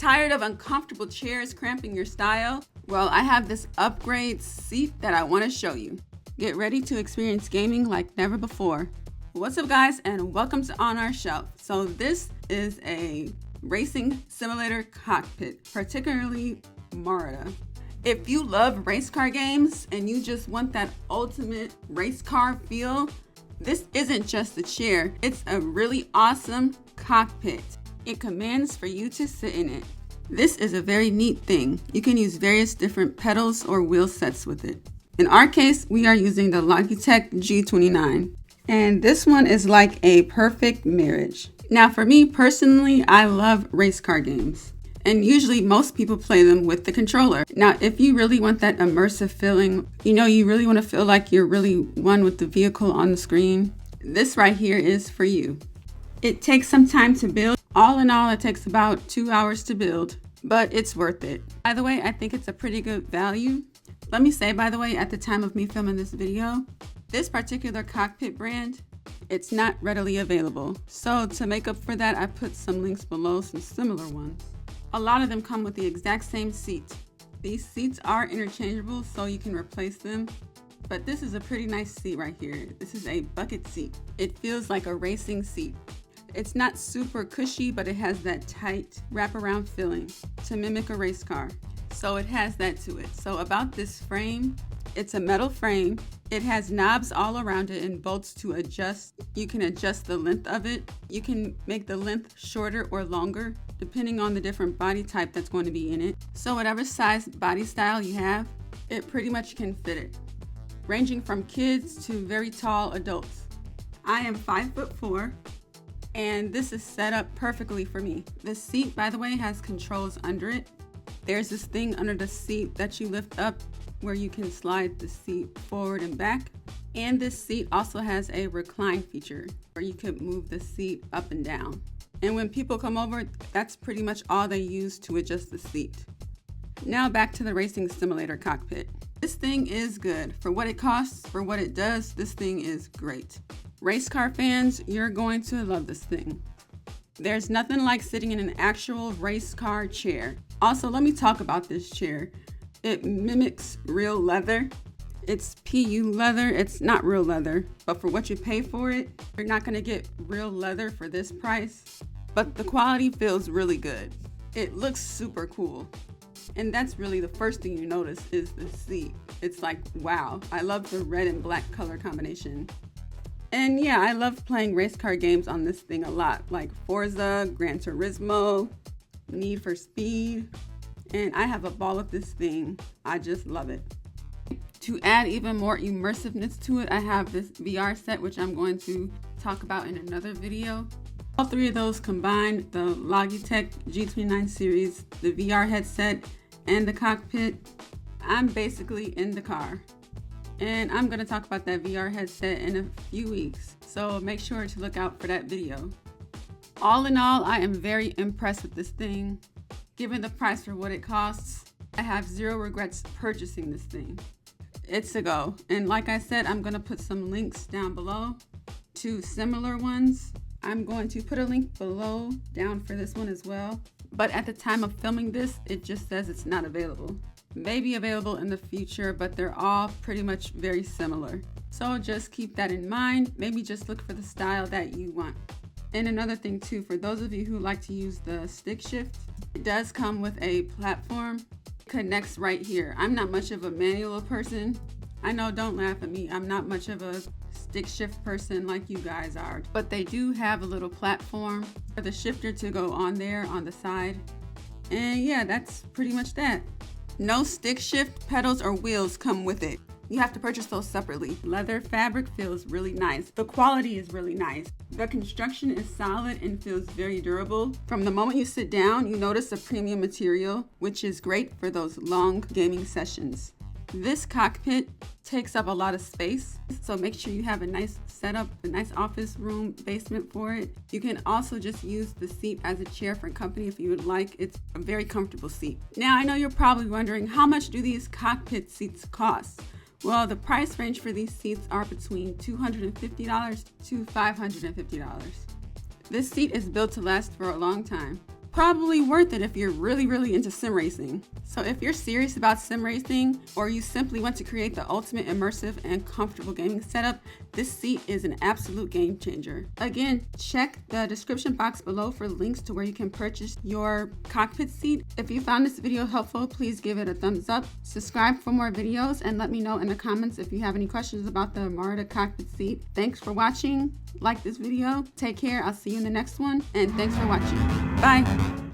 Tired of uncomfortable chairs cramping your style? Well, I have this upgrade seat that I want to show you. Get ready to experience gaming like never before. What's up, guys, and welcome to Onourshelf. So this is a racing simulator cockpit, particularly Marada. If you love race car games and you just want that ultimate race car feel, this isn't just a chair, it's a really awesome cockpit. It commands for you to sit in it. This is a very neat thing. You can use various different pedals or wheel sets with it. In our case, we are using the Logitech G29. And this one is like a perfect marriage. Now for me personally, I love race car games. And usually most people play them with the controller. Now, if you really want that immersive feeling, you really want to feel like you're really one with the vehicle on the screen, this right here is for you. It takes some time to build. All in all, it takes about 2 hours to build, but it's worth it. By the way, I think it's a pretty good value. Let me say, by the way, at the time of me filming this video, this particular cockpit brand, it's not readily available. So to make up for that, I put some links below, some similar ones. A lot of them come with the exact same seat. These seats are interchangeable, so you can replace them. But this is a pretty nice seat right here. This is a bucket seat. It feels like a racing seat. It's not super cushy, but it has that tight wraparound feeling to mimic a race car. So it has that to it. So about this frame, it's a metal frame. It has knobs all around it and bolts to adjust. You can adjust the length of it. You can make the length shorter or longer, depending on the different body type that's going to be in it. So whatever size body style you have, it pretty much can fit it, ranging from kids to very tall adults. I am 5'4", and this is set up perfectly for me. The seat, by the way, has controls under it. There's this thing under the seat that you lift up where you can slide the seat forward and back. And this seat also has a recline feature where you can move the seat up and down. And when people come over, that's pretty much all they use to adjust the seat. Now back to the racing simulator cockpit. This thing is good. For what it costs, for what it does, this thing is great. Race car fans, you're going to love this thing. There's nothing like sitting in an actual race car chair. Also, let me talk about this chair. It mimics real leather. It's PU leather. It's not real leather, but for what you pay for it, you're not going to get real leather for this price. But the quality feels really good. It looks super cool. And that's really the first thing you notice is the seat. It's like, wow, I love the red and black color combination. And yeah, I love playing race car games on this thing a lot, like Forza, Gran Turismo, Need for Speed, and I have a ball with this thing. I just love it. To add even more immersiveness to it, I have this VR set, which I'm going to talk about in another video. All three of those combined, the Logitech G29 series, the VR headset, and the cockpit, I'm basically in the car. And I'm going to talk about that VR headset in a few weeks, so make sure to look out for that video. All in all, I am very impressed with this thing. Given the price for what it costs, I have zero regrets purchasing this thing. It's a go. And like I said, I'm going to put some links down below to similar ones. I'm going to put a link below down for this one as well. But at the time of filming this, it just says it's not available. May be available in the future, but they're all pretty much very similar. So just keep that in mind. Maybe just look for the style that you want. And another thing too, for those of you who like to use the stick shift, it does come with a platform. It connects right here. I'm not much of a manual person. I know, don't laugh at me. I'm not much of a stick shift person like you guys are. But they do have a little platform for the shifter to go on there on the side. And yeah, that's pretty much that. No stick shift pedals or wheels come with it. You have to purchase those separately. Leather fabric feels really nice. The quality is really nice. The construction is solid and feels very durable. From the moment you sit down, you notice a premium material, which is great for those long gaming sessions. This cockpit takes up a lot of space, so make sure you have a nice setup, a nice office room basement for it. You can also just use the seat as a chair for company if you would like. It's a very comfortable seat. Now, I know you're probably wondering, how much do these cockpit seats cost? Well, the price range for these seats are between $250 to $550. This seat is built to last for a long time. probably worth it if you're really into sim racing. So if you're serious about sim racing, or you simply want to create the ultimate immersive and comfortable gaming setup, this seat is an absolute game changer. Again, check the description box below for links to where you can purchase your cockpit seat. If you found this video helpful, please give it a thumbs up, subscribe for more videos, and let me know in the comments if you have any questions about the Marada Cockpit seat. Thanks for watching. Like this video. Take care. I'll see you in the next one, and thanks for watching. Bye.